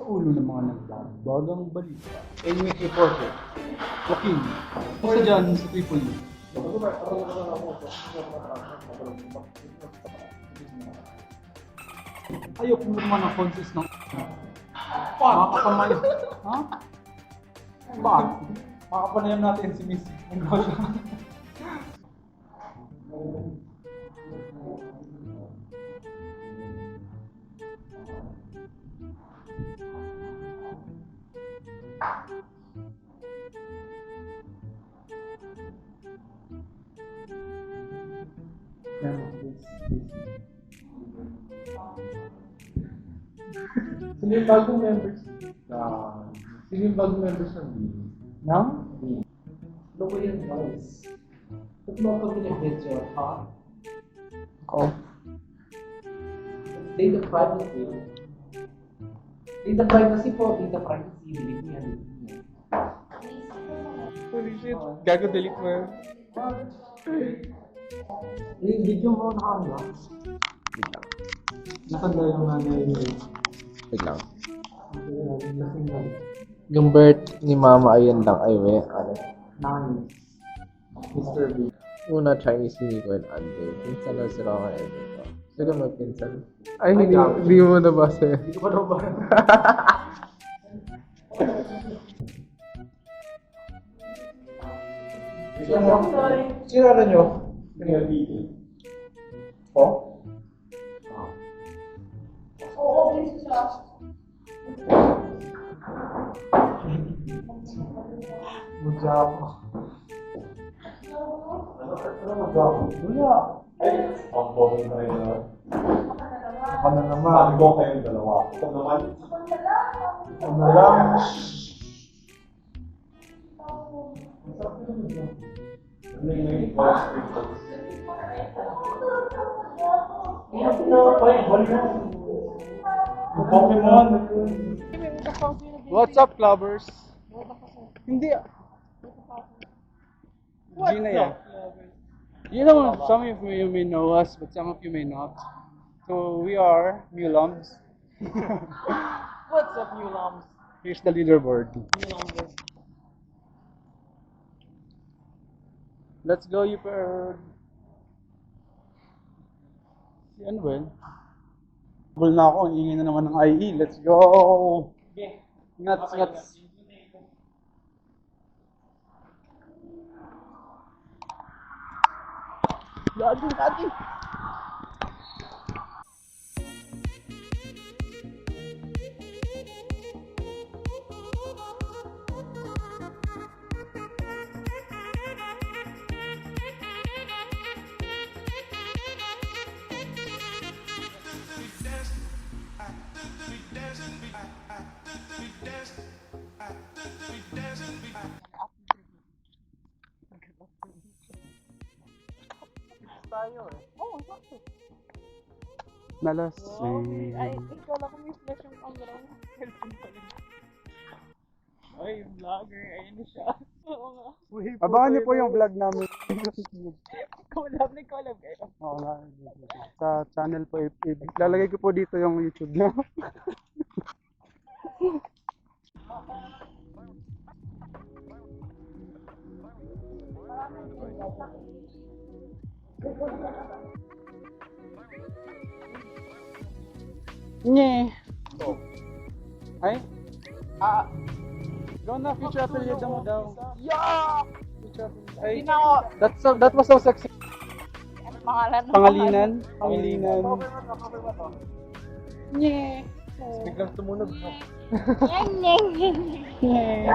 ulo ng mga nagbabagang balita. English reporter. Joaquin. Isa dyan sa Tripoli. Ayoko mo naman ang consist ng makakapanay. Ha? Bakit? Makakapanayan natin si Miss Angosia. Sino yung bagong members? Sino yung bagong members ng BIM? Now? Ano ko yung voice? Ba't mo ako binibidyo, ha? Ako. Data privacy. Data privacy po, data privacy. Delete mo yan. Holy shit. Gago delete mo yun. Yung video mo nakakala. Nakanda yung nanay niya. Wait lang. Yung birth ni Mama, ayun lang. Ay, we. Ano? Nine. Mr. B. Una, Chinese si Nico and Andre. Pinsan na sila ka Nico. Sige mo, pinsan. Ay, Ay, hindi, gago. hindi mo nabasa. Hindi ko pa daw ba? Sino ano nyo? Po? Mag-Java. Ano mag-Java? Wala. Ang bobo na rin na. Ako na naman. Bago kayong dalawa. Ito naman. Ako na lang. Ano yung may voice records? Pokemon. What's up, clubbers? Hindi ah. Gina yan. You know, some of you may know us, but some of you may not. So we are Mulums. What's up, new lambs? Here's the leaderboard. Let's go, you bird. Si ano ba yun? Bul na ako, ang ingay na naman ng IE. Let's go! Ngats, ngats. Lagi, lagi. Tayo eh. Oo, sakto. Nalasing. Ay, ikaw lang kung yung flash yung camera mo. Cellphone pa rin. Ay, yung vlogger. Ayun na siya. Oo nga. Abangan niyo po yung vlog namin. Collab kayo. Oo nga. Sa channel po, lalagay ko po dito yung YouTube niya. Nye. Ay? Go na, future atelier mo daw. Yeah! Future atelier. Ay, Hindi na ako. that was so sexy. Ano pangalan? Pangalinan. Pangalinan. Nye. Biglang tumunog. Nyeng, nyeng, nyeng. Nye.